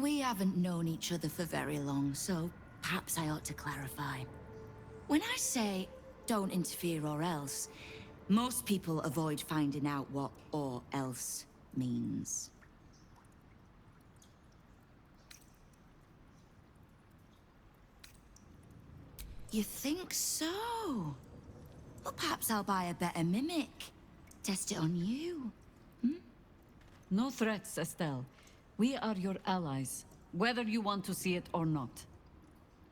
We haven't known each other for very long, so perhaps I ought to clarify. When I say don't interfere or else, most people avoid finding out what or else means. You think so? Well, perhaps I'll buy a better mimic. Test it on you. No threats, Estelle. We are your allies, whether you want to see it or not.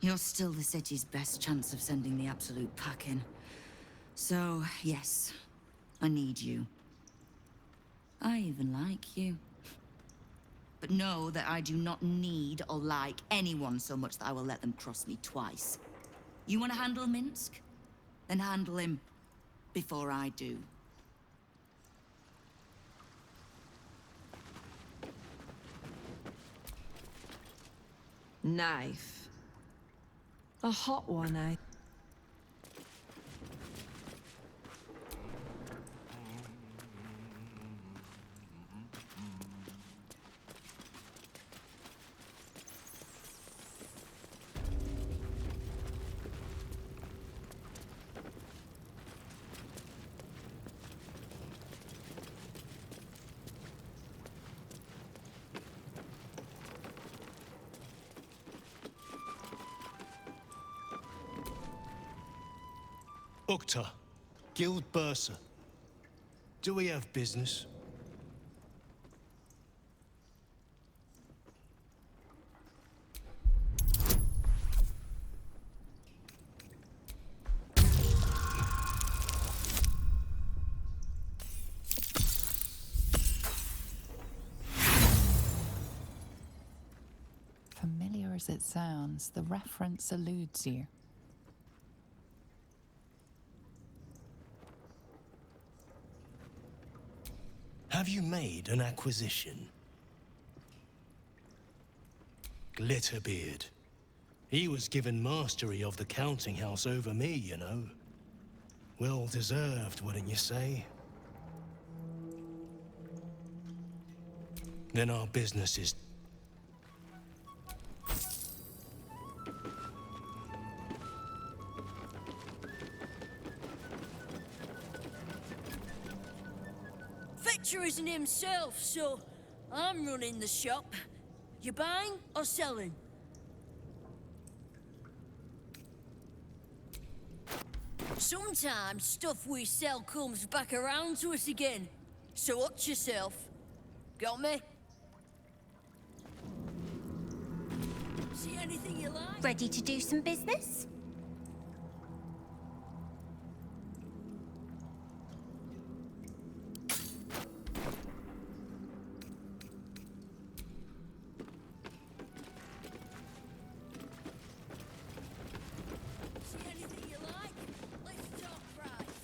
You're still the city's best chance of sending the absolute packing. So, yes, I need you. I even like you. But know that I do not need or like anyone so much that I will let them cross me twice. You want to handle Minsk? Then handle him before I do. Knife. A hot one, I... Ukta, Guild Bursar. Do we have business? Familiar as it sounds, the reference eludes you. Have you made an acquisition? Glitterbeard. He was given mastery of the counting house over me, you know. Well deserved, wouldn't you say? Then our business is... Fetcher isn't himself, so I'm running the shop. You buying or selling? Sometimes stuff we sell comes back around to us again. So watch yourself. Got me? See anything you like? Ready to do some business? See anything you like? Let's talk price.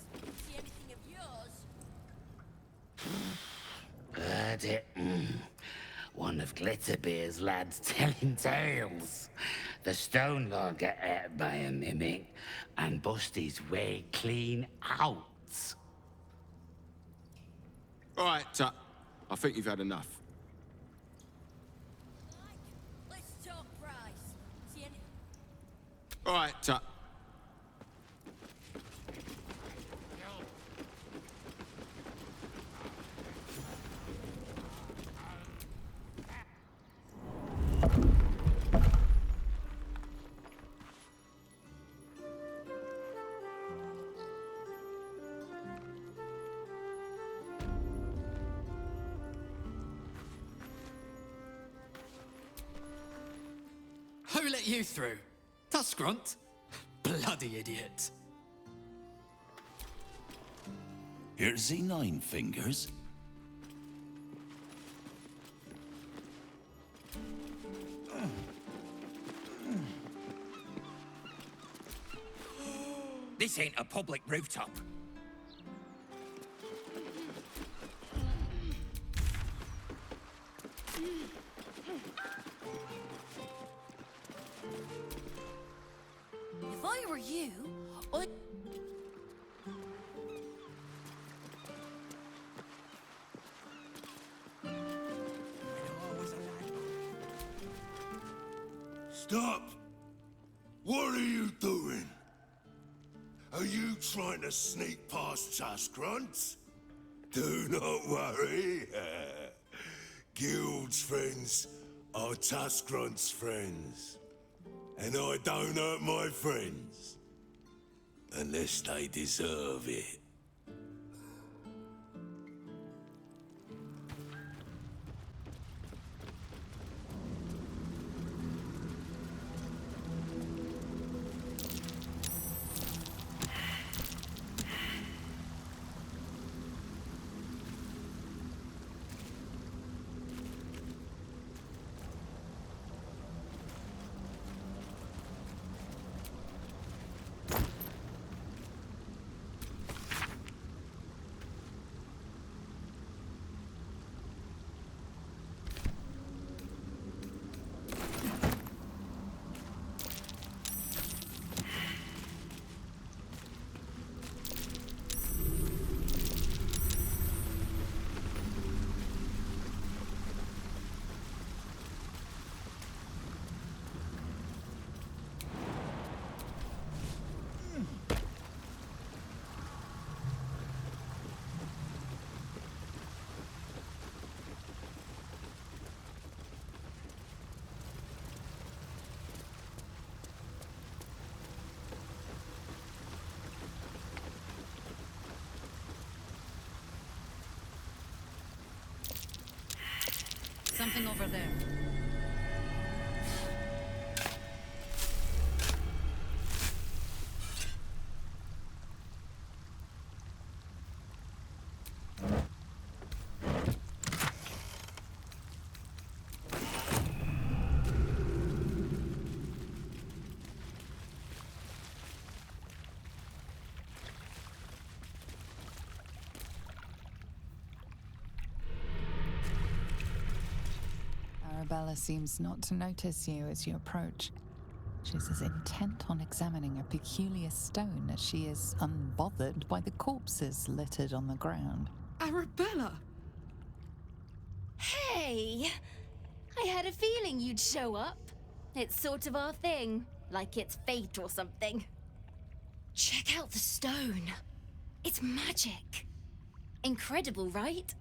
See anything of yours? Heard it. One of Glitterbeard's lads telling tales. The Stone Lord got ate by a mimic and bust his way clean out. All right, Tut. I think you've had enough. Let's talk price. See any... All right, Tut. Who let you through? Tuskrunt? Bloody idiot. Here's the 9 fingers. This ain't a public rooftop. If I were you, I'd... Stop! What are you doing? Are you trying to sneak past Tuskgrunts? Do not worry. Guild's friends are Tuskgrunt's friends. And I don't hurt my friends. Unless they deserve it. Something over there. Arabella seems not to notice you as you approach. She's as intent on examining a peculiar stone as she is unbothered by the corpses littered on the ground. Arabella! Hey! I had a feeling you'd show up. It's sort of our thing, like it's fate or something. Check out the stone. It's magic. Incredible, right?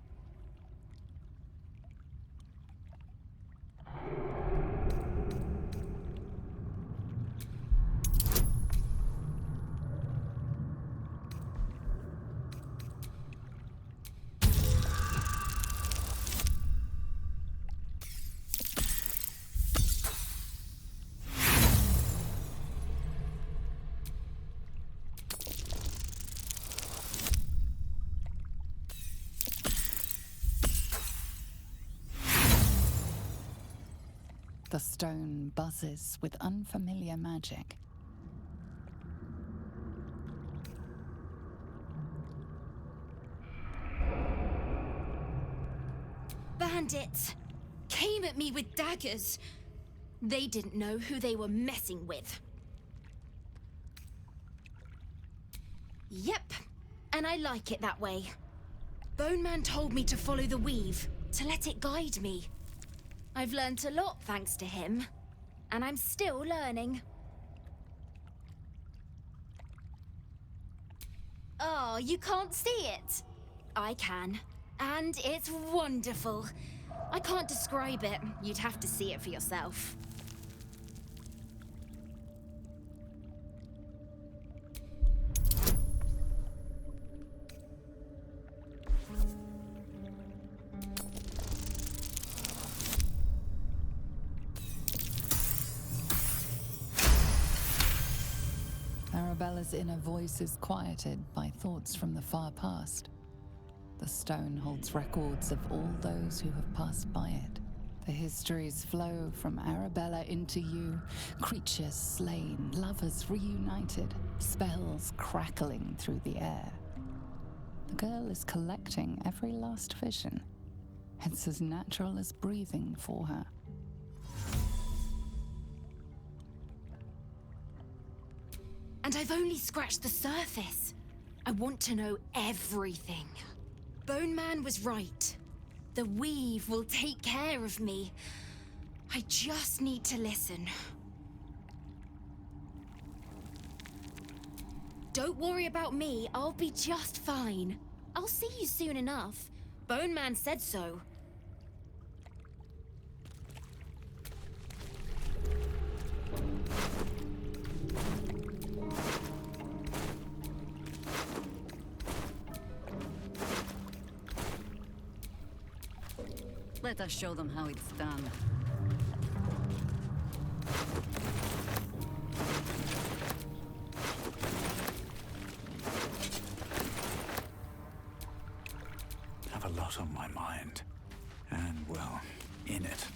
The stone buzzes with unfamiliar magic. Bandits came at me with daggers. They didn't know who they were messing with. Yep, and I like it that way. Bone Man told me to follow the weave, to let it guide me. I've learnt a lot thanks to him, and I'm still learning. Oh, you can't see it? I can, and it's wonderful. I can't describe it. You'd have to see it for yourself. Arabella's inner voice is quieted by thoughts from the far past. The stone holds records of all those who have passed by it. The histories flow from Arabella into you, creatures slain, lovers reunited, spells crackling through the air. The girl is collecting every last vision. It's as natural as breathing for her. And I've only scratched the surface. I want to know everything. Bone Man was right. The weave will take care of me. I just need to listen. Don't worry about me. I'll be just fine. I'll see you soon enough. Bone Man said so. Let us show them how it's done. Have a lot on my mind. And, well, in it.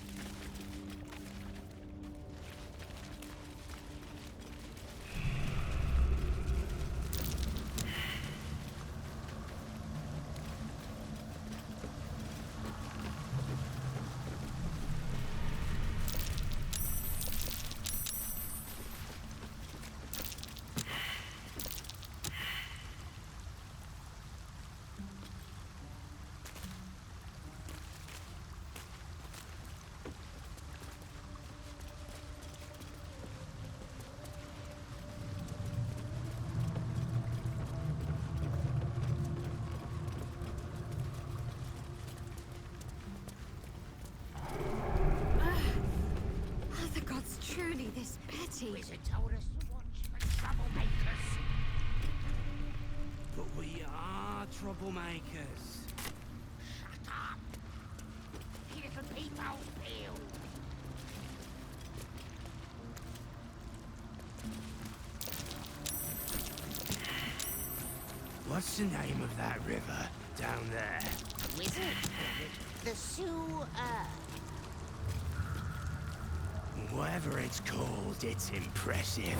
Are the gods truly this petty? Wizard told us to watch for troublemakers. But we are troublemakers. Shut up! Hear the people feel. What's the name of that river down there? Wizard called it the sewer. Whatever it's called, it's impressive.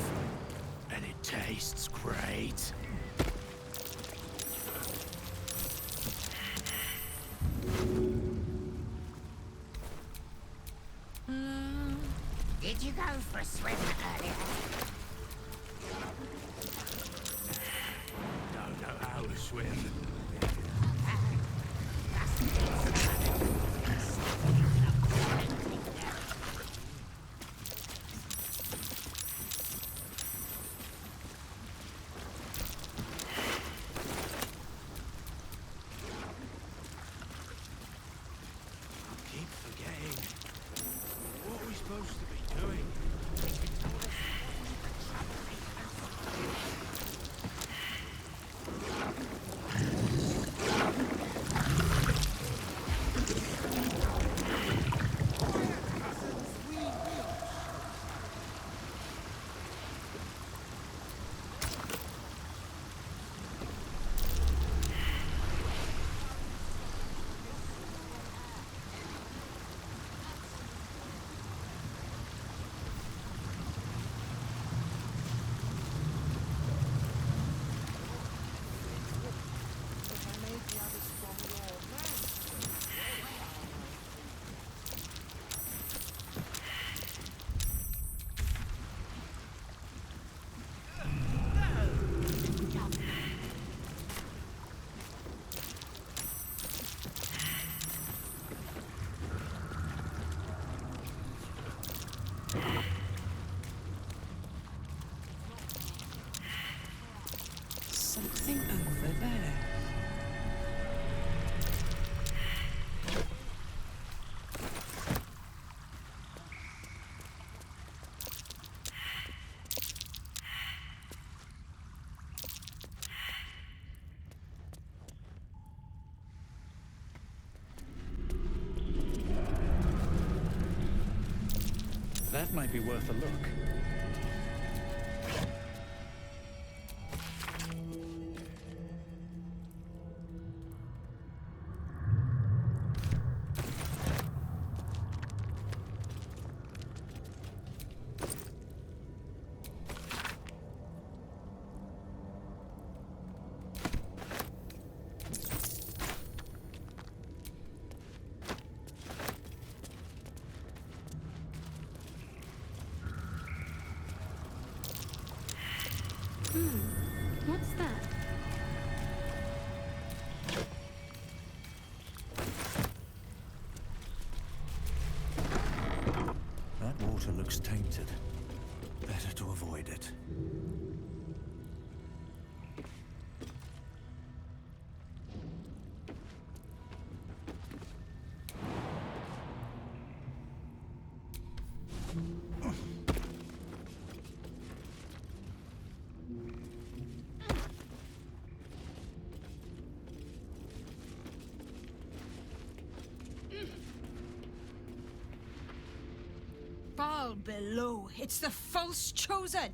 And it tastes great. Did you go for a swim earlier? Don't know how to swim. Keep forgetting. What are we supposed to be doing? Something over there. That might be worth a look. What's that? That water looks tainted. Better to avoid it. Fall below. It's the false chosen.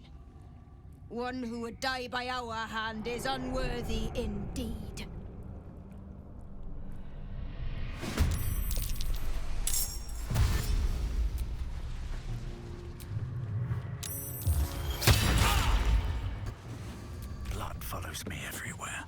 One who would die by our hand is unworthy indeed. Blood follows me everywhere.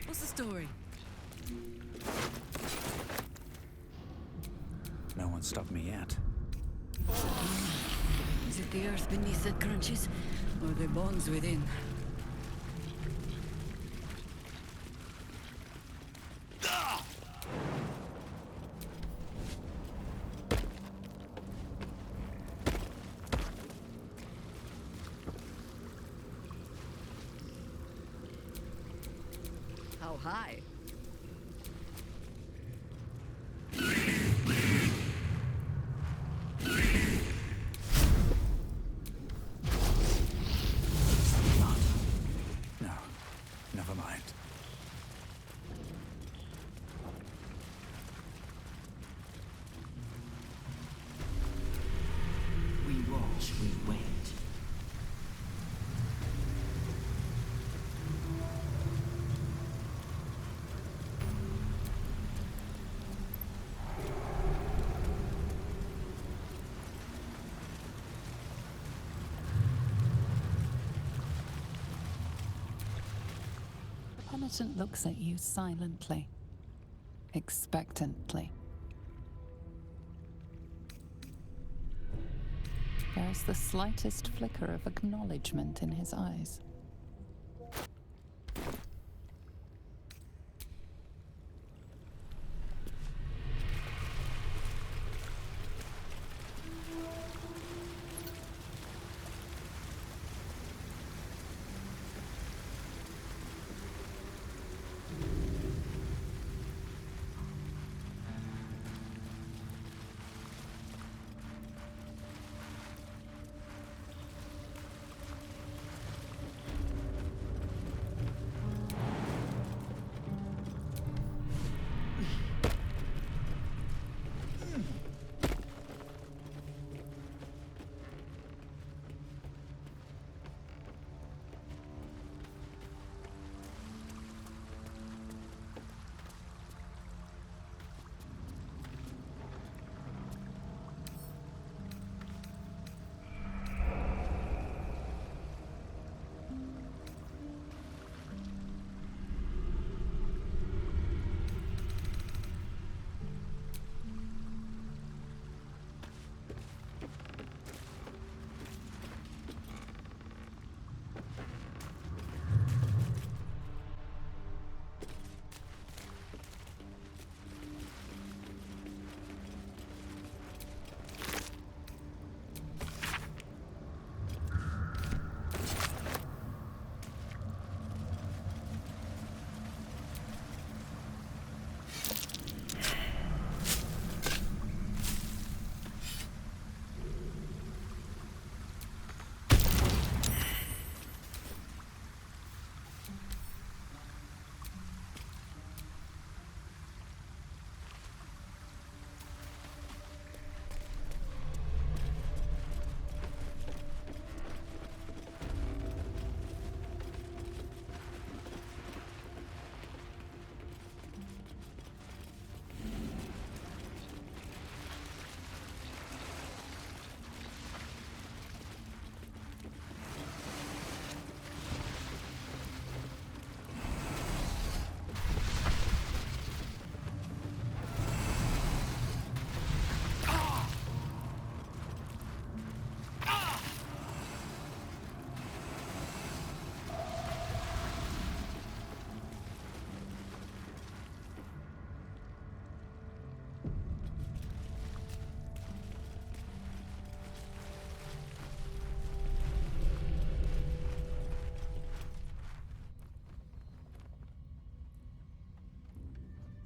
What's the story? No one stopped me yet. Is it the earth beneath that crunches, or the bones within? How high? No, never mind. We watch, we wait. The penitent looks at you silently, expectantly. There is the slightest flicker of acknowledgement in his eyes.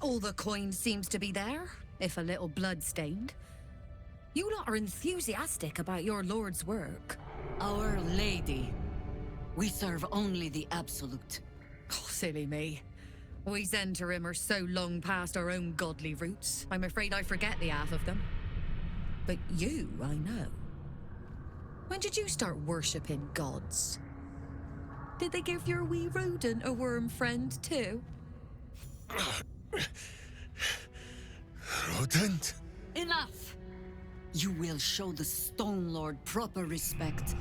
All the coin seems to be there, if a little blood-stained. You lot are enthusiastic about your lord's work. Our Lady. We serve only the Absolute. Oh, silly me. We Zentarim are so long past our own godly roots, I'm afraid I forget the half of them. But you, I know. When did you start worshipping gods? Did they give your wee rodent a worm friend too? Rodent? Enough! You will show the Stone Lord proper respect,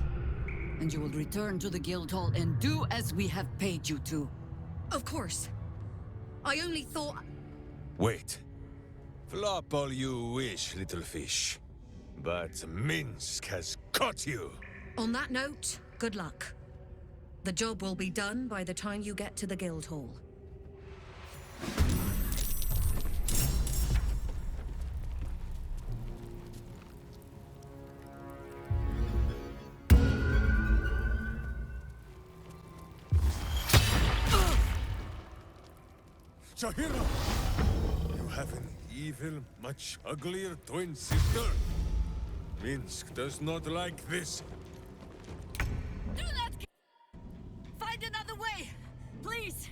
and you will return to the Guildhall and do as we have paid you to. Of course. I only thought... Wait. Flop all you wish, little fish. But Minsk has caught you. On that note, good luck. The job will be done by the time you get to the Guildhall. Jahira! You have an evil, much uglier twin sister. Minsk does not like this. Do not find another way, please.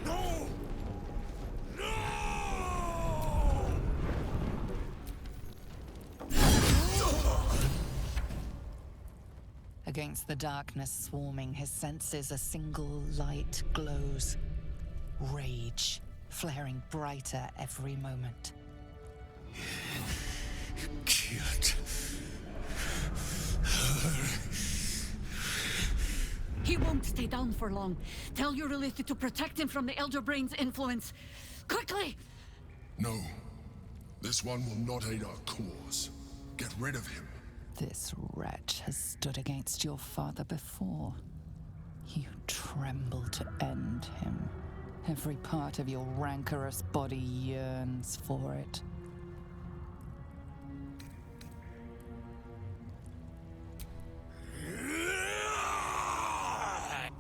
No! No! Against the darkness swarming, his senses a single light glows. Rage, flaring brighter every moment. Killed He won't stay down for long. Tell your Elith to protect him from the Elder Brain's influence. Quickly! No. This one will not aid our cause. Get rid of him. This wretch has stood against your father before. You tremble to end him. Every part of your rancorous body yearns for it.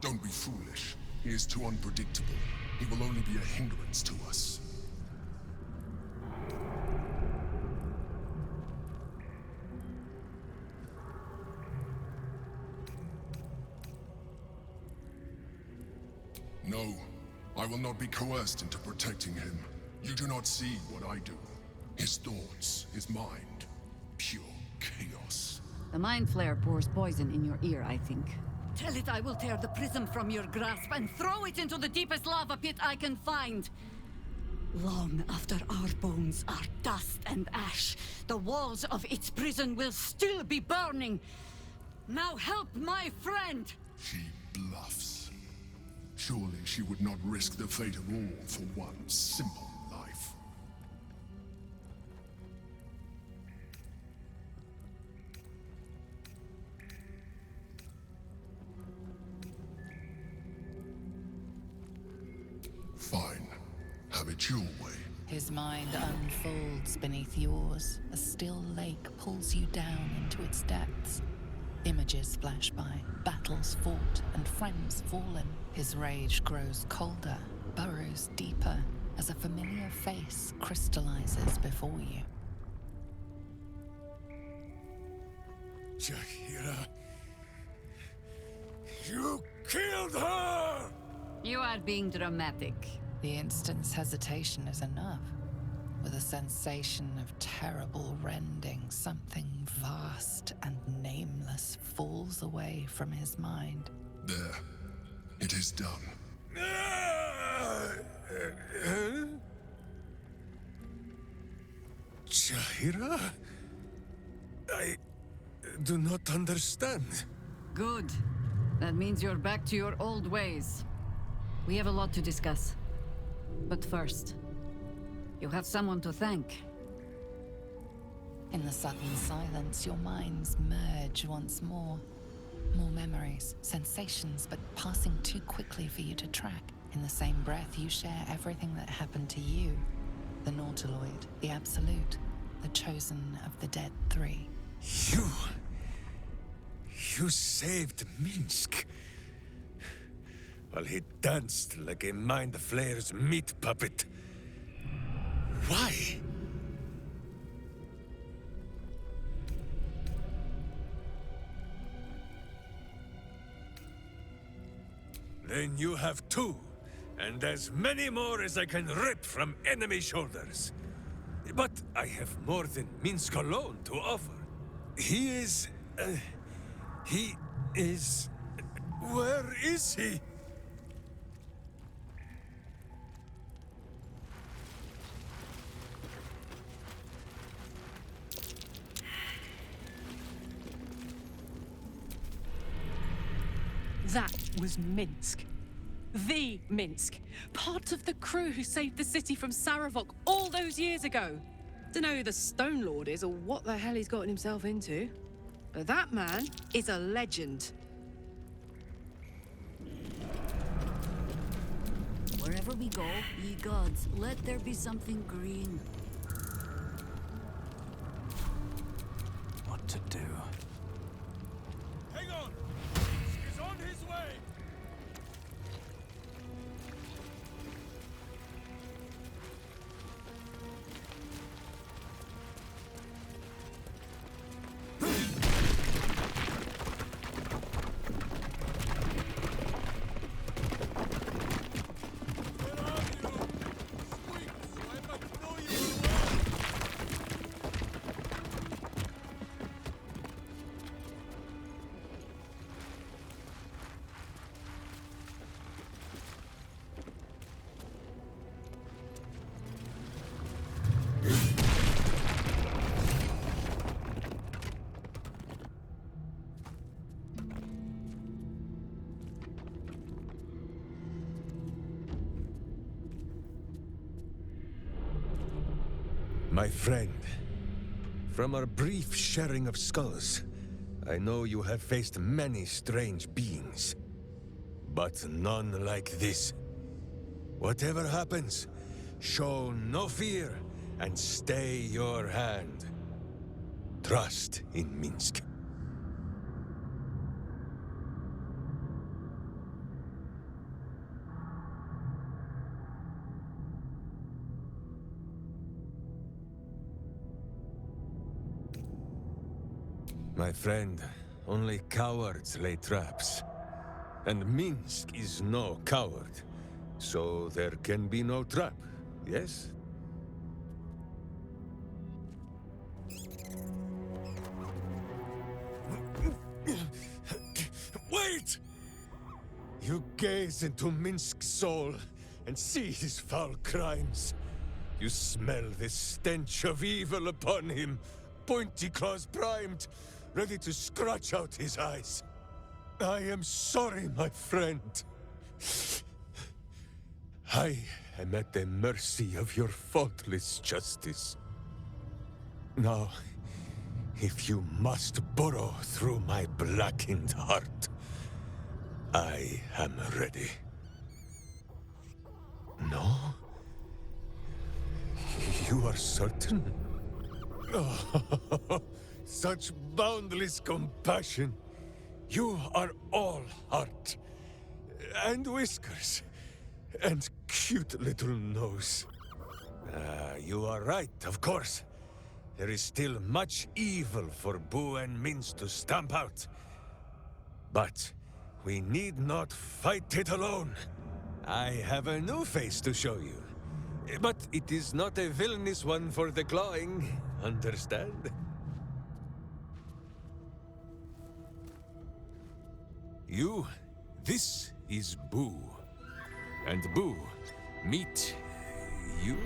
Don't be foolish. He is too unpredictable. He will only be a hindrance to us. No, I will not be coerced into protecting him. You do not see what I do. His thoughts, his mind, pure chaos. The Mind Flare pours poison in your ear, I think. Tell it I will tear the prism from your grasp and throw it into the deepest lava pit I can find. Long after our bones are dust and ash, the walls of its prison will still be burning. Now help my friend! She bluffs. Surely she would not risk the fate of all for one simple life. Fine. Have it your way. His mind unfolds beneath yours. A still lake pulls you down into its depths. Images flash by, battles fought, and friends fallen. His rage grows colder, burrows deeper, as a familiar face crystallizes before you. Jahira, you killed her! You are being dramatic. The instant's hesitation is enough. With a sensation of terrible rending, something vast and nameless falls away from his mind. There. It is done. Jahira? I do not understand. Good. That means you're back to your old ways. We have a lot to discuss. But first, you have someone to thank. In the sudden silence, your minds merge once more. More memories, sensations, but passing too quickly for you to track. In the same breath, you share everything that happened to you. The Nautiloid, the Absolute, the chosen of the dead three. You saved Minsk. While he danced like a Mind Flayer's meat puppet. Why? Then you have two, and as many more as I can rip from enemy shoulders. But I have more than Minsk alone to offer. He is... Where is he? That was Minsk. The Minsk. Part of the crew who saved the city from Saravok all those years ago. Dunno who the Stone Lord is or what the hell he's gotten himself into. But that man is a legend. Wherever we go, ye gods, let there be something green. What to do? Hang on! He's on his way! My friend, from our brief sharing of skulls, I know you have faced many strange beings, but none like this. Whatever happens, show no fear and stay your hand. Trust in Minsk. My friend, only cowards lay traps. And Minsk is no coward. So there can be no trap, yes? Wait! You gaze into Minsk's soul and see his foul crimes. You smell the stench of evil upon him, pointy claws primed, ready to scratch out his eyes. I am sorry, my friend. I am at the mercy of your faultless justice. Now, if you must burrow through my blackened heart, I am ready. No? You are certain? Oh, such boundless compassion. You are all heart. And whiskers. And cute little nose. You are right, of course. There is still much evil for Boo and Minsk to stamp out. But we need not fight it alone. I have a new face to show you. But it is not a villainous one for the clawing, understand? This is Boo. And Boo, meet you?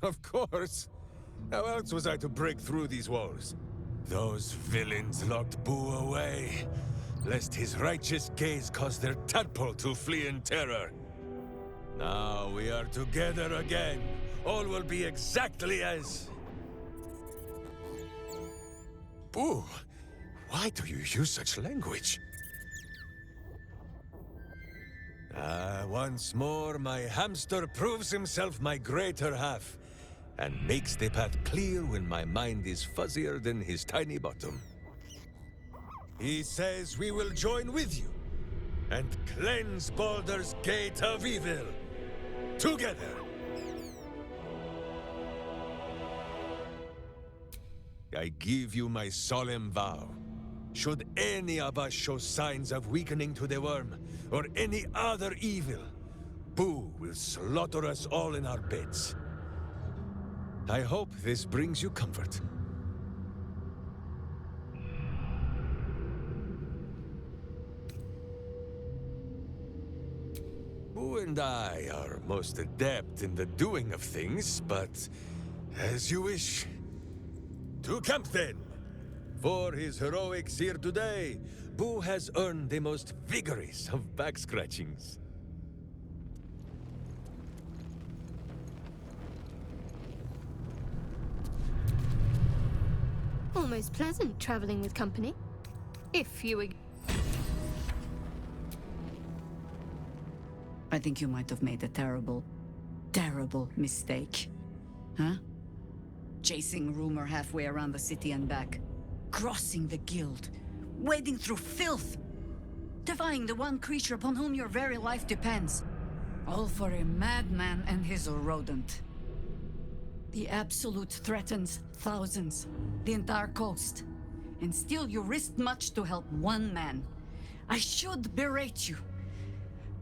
Of course. How else was I to break through these walls? Those villains locked Boo away, lest his righteous gaze cause their tadpole to flee in terror. Now we are together again. All will be exactly as... Boo, why do you use such language? Once more, my hamster proves himself my greater half, and makes the path clear when my mind is fuzzier than his tiny bottom. He says we will join with you, and cleanse Baldur's gate of evil, together! I give you my solemn vow. Should any of us show signs of weakening to the worm, or any other evil, Boo will slaughter us all in our beds. I hope this brings you comfort. Boo and I are most adept in the doing of things, but as you wish. To camp then! For his heroics here today, Boo has earned the most vigorous of back scratchings. Almost pleasant traveling with company. If you were... I think you might have made a terrible, terrible mistake. Huh? Chasing rumor halfway around the city and back. Crossing the guild. Wading through filth. Defying the one creature upon whom your very life depends. All for a madman and his rodent. The Absolute threatens thousands, the entire coast. And still you risked much to help one man. I should berate you.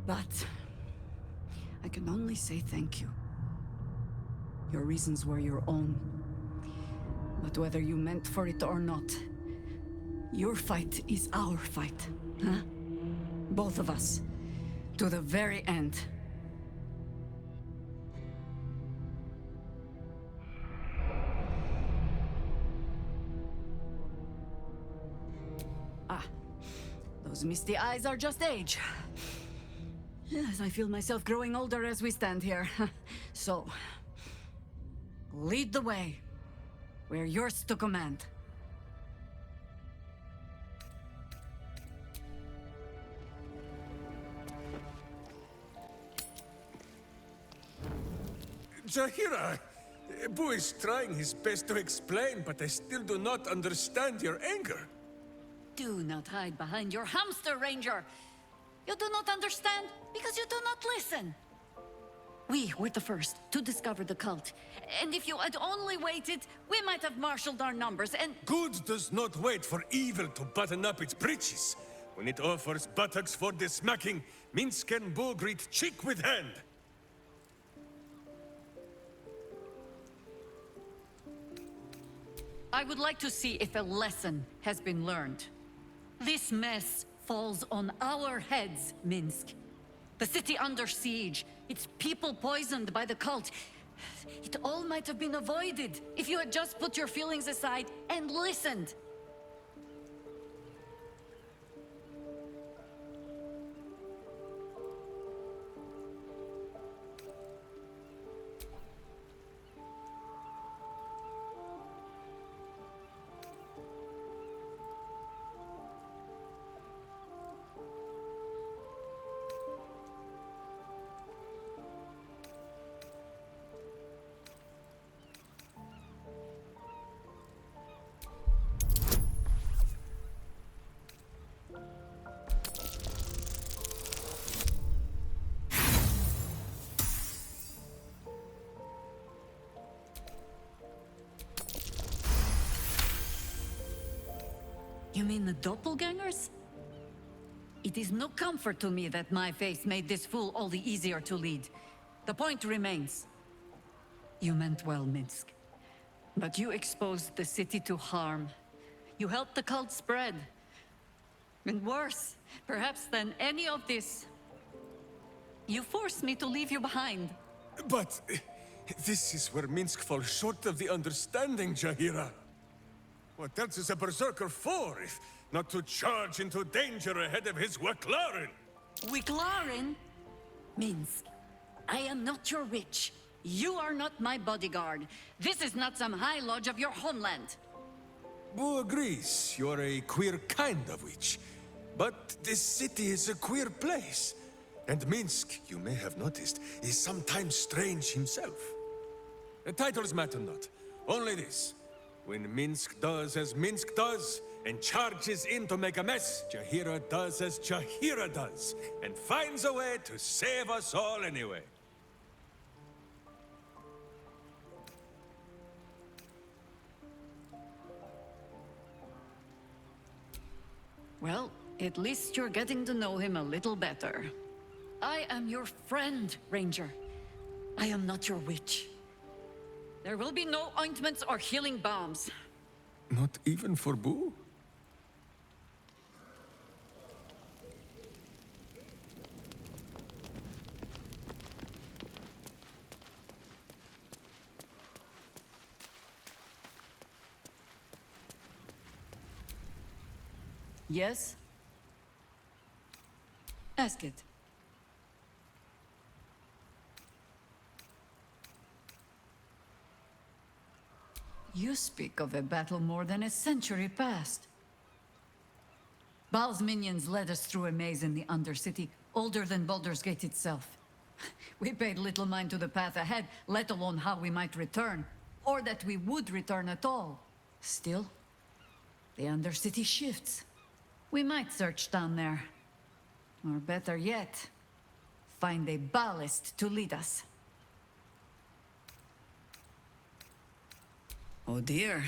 But I can only say thank you. Your reasons were your own. But whether you meant for it or not, your fight is our fight, huh? Both of us. To the very end. Those misty eyes are just age. Yes, I feel myself growing older as we stand here. So, lead the way. We're yours to command. Jaheira! Boo is trying his best to explain, but I still do not understand your anger. Do not hide behind your hamster, Ranger! You do not understand because you do not listen! We were the first to discover the cult. And if you had only waited, we might have marshaled our numbers and... Good does not wait for evil to button up its breeches. When it offers buttocks for the smacking, Minsk and Boo greet cheek with hand. I would like to see if a lesson has been learned. This mess falls on our heads, Minsk. The city under siege, its people poisoned by the cult. It all might have been avoided if you had just put your feelings aside and listened. You mean the doppelgangers? It is no comfort to me that my face made this fool all the easier to lead. The point remains. You meant well, Minsk. But you exposed the city to harm. You helped the cult spread. And worse, perhaps than any of this, you forced me to leave you behind. But this is where Minsk falls short of the understanding, Jaheira. What else is a berserker for, if not to charge into danger ahead of his Waklaren? Waklaren? Minsk, I am not your witch. You are not my bodyguard. This is not some high lodge of your homeland. Boo agrees you're a queer kind of witch. But this city is a queer place. And Minsk, you may have noticed, is sometimes strange himself. The titles matter not. Only this. When Minsk does as Minsk does, and charges in to make a mess, Jaheira does as Jaheira does, and finds a way to save us all anyway. Well, at least you're getting to know him a little better. I am your friend, Ranger. I am not your witch. There will be no ointments or healing balms. Not even for Boo? Yes? Ask it. You speak of a battle more than a century past. Baal's minions led us through a maze in the Undercity, older than Baldur's Gate itself. We paid little mind to the path ahead, let alone how we might return, or that we would return at all. Still, the Undercity shifts. We might search down there. Or better yet, find a ballast to lead us. Oh dear.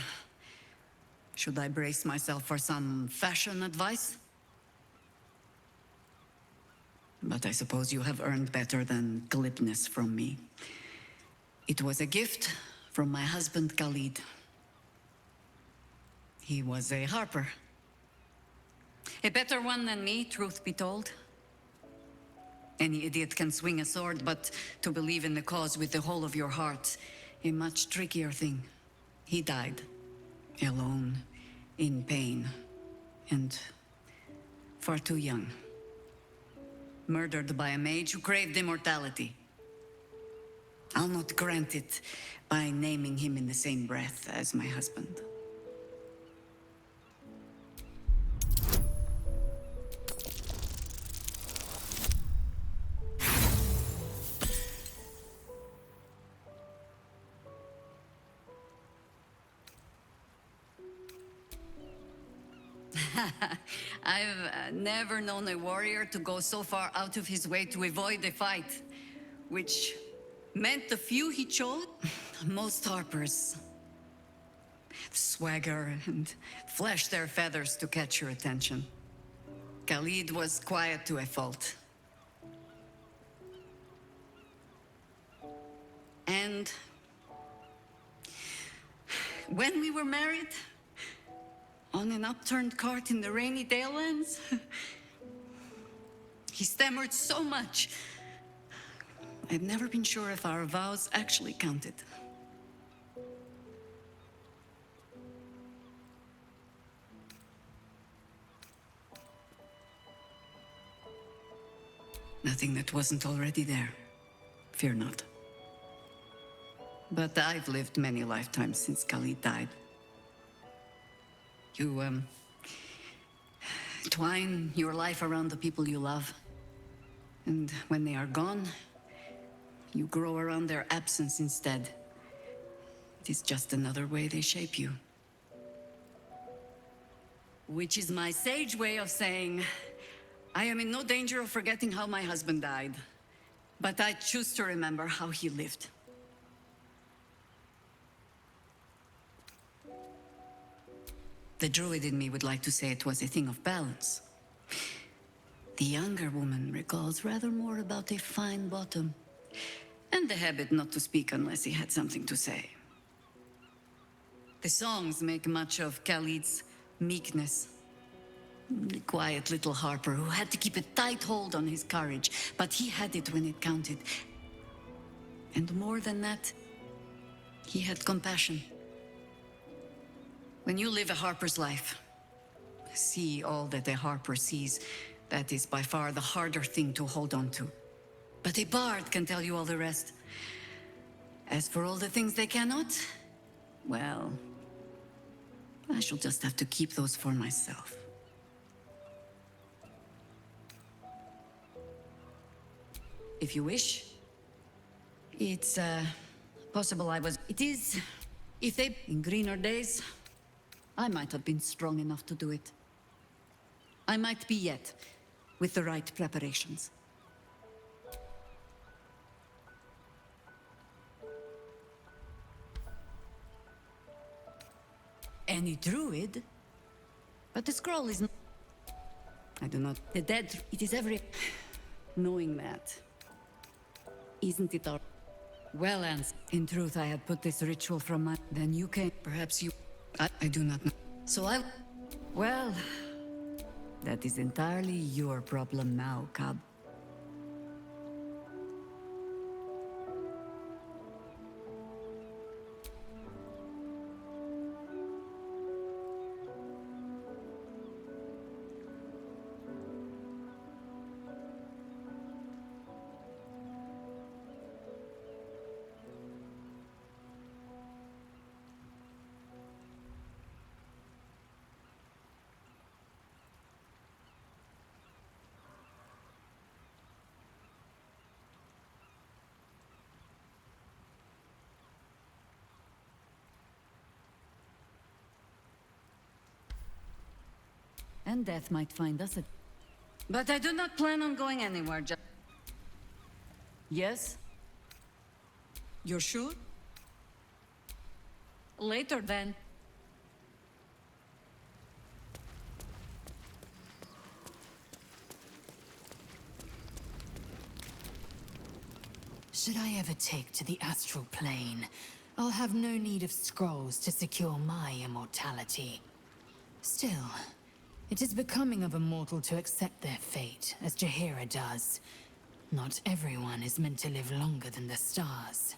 Should I brace myself for some fashion advice? But I suppose you have earned better than glibness from me. It was a gift from my husband Khalid. He was a harper. A better one than me, truth be told. Any idiot can swing a sword, but to believe in the cause with the whole of your heart, a much trickier thing. He died. Alone. In pain. And far too young. Murdered by a mage who craved immortality. I'll not grant it by naming him in the same breath as my husband. I've never known a warrior to go so far out of his way to avoid a fight, which meant the few he chose, most harpers swagger and flash their feathers to catch your attention. Khalid was quiet to a fault. And when we were married, on an upturned cart in the rainy Dalelands, he stammered so much. I've never been sure if our vows actually counted. Nothing that wasn't already there. Fear not. But I've lived many lifetimes since Khalid died. You, twine your life around the people you love. And when they are gone, you grow around their absence instead. It is just another way they shape you. Which is my sage way of saying, I am in no danger of forgetting how my husband died. But I choose to remember how he lived. The druid in me would like to say it was a thing of balance. The younger woman recalls rather more about a fine bottom, and the habit not to speak unless he had something to say. The songs make much of Khalid's meekness. The quiet little harper who had to keep a tight hold on his courage, but he had it when it counted. And more than that, he had compassion. When you live a harper's life, see all that a harper sees, that is by far the harder thing to hold on to. But a bard can tell you all the rest. As for all the things they cannot, well, I shall just have to keep those for myself. if you wish. It's, possible I was... It is... If they... In greener days, I might have been strong enough to do it. I might be yet, with the right preparations. Any druid? But the scroll is... I do not... The dead... It is every... Knowing that... Isn't it our... Well, Ans, in truth, I had put this ritual from my... Then you came... Perhaps you... I do not know. So I... Well... That is entirely your problem now, Cub. And death might find us at... But I do not plan on going anywhere, Yes? You're sure? Later, then. Should I ever take to the astral plane, I'll have no need of scrolls to secure my immortality. Still, it is becoming of a mortal to accept their fate, as Jaheira does. Not everyone is meant to live longer than the stars.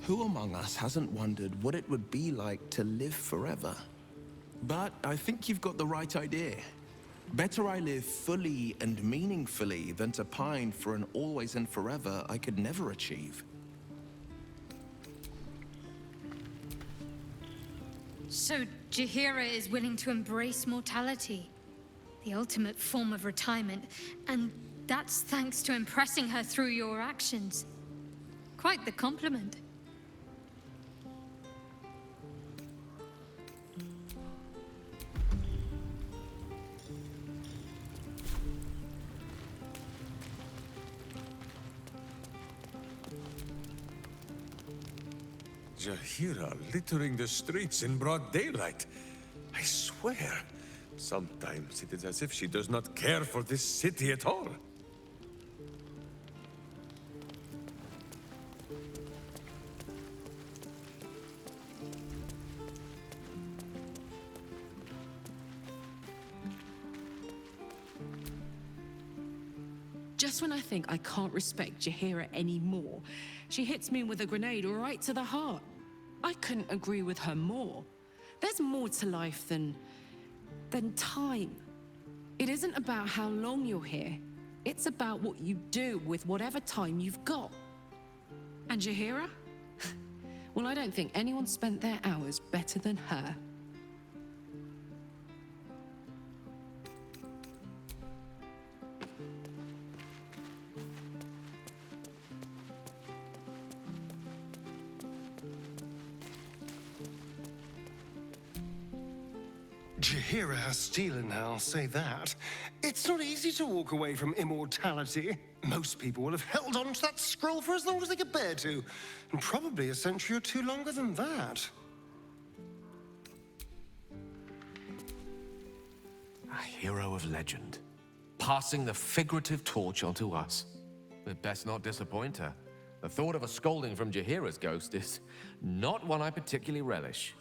Who among us hasn't wondered what it would be like to live forever? But I think you've got the right idea. Better I live fully and meaningfully than to pine for an always and forever I could never achieve. So Jaheira is willing to embrace mortality, the ultimate form of retirement, and that's thanks to impressing her through your actions. Quite the compliment. Jaheira littering the streets in broad daylight. I swear, sometimes it is as if she does not care for this city at all. Just when I think I can't respect Jaheira anymore, she hits me with a grenade right to the heart. I couldn't agree with her more. There's more to life than time. It isn't about how long you're here. It's about what you do with whatever time you've got. And Jaheira? Well, I don't think anyone spent their hours better than her. Jaheira has steel in her, I'll say that. It's not easy to walk away from immortality. Most people will have held on to that scroll for as long as they could bear to, and probably a century or two longer than that. A hero of legend, passing the figurative torch onto us. We'd best not disappoint her. The thought of a scolding from Jaheira's ghost is not one I particularly relish.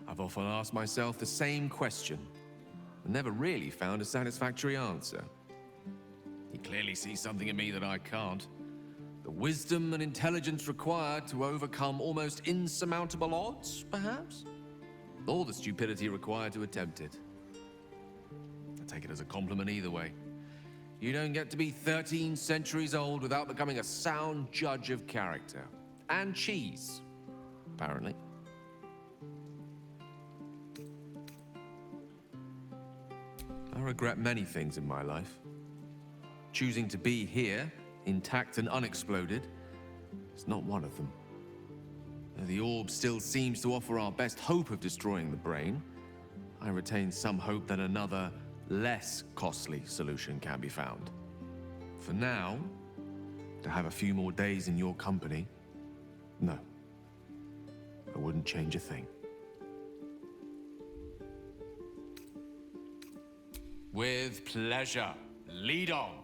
I've often asked myself the same question, and never really found a satisfactory answer. He clearly sees something in me that I can't. The wisdom and intelligence required to overcome almost insurmountable odds, perhaps? Or the stupidity required to attempt it. I take it as a compliment either way. You don't get to be 13 centuries old without becoming a sound judge of character. And cheese, apparently. I regret many things in my life. Choosing to be here, intact and unexploded, is not one of them. Though the orb still seems to offer our best hope of destroying the brain, I retain some hope that another, less costly solution can be found. For now, to have a few more days in your company, no. I wouldn't change a thing. With pleasure. Lead on.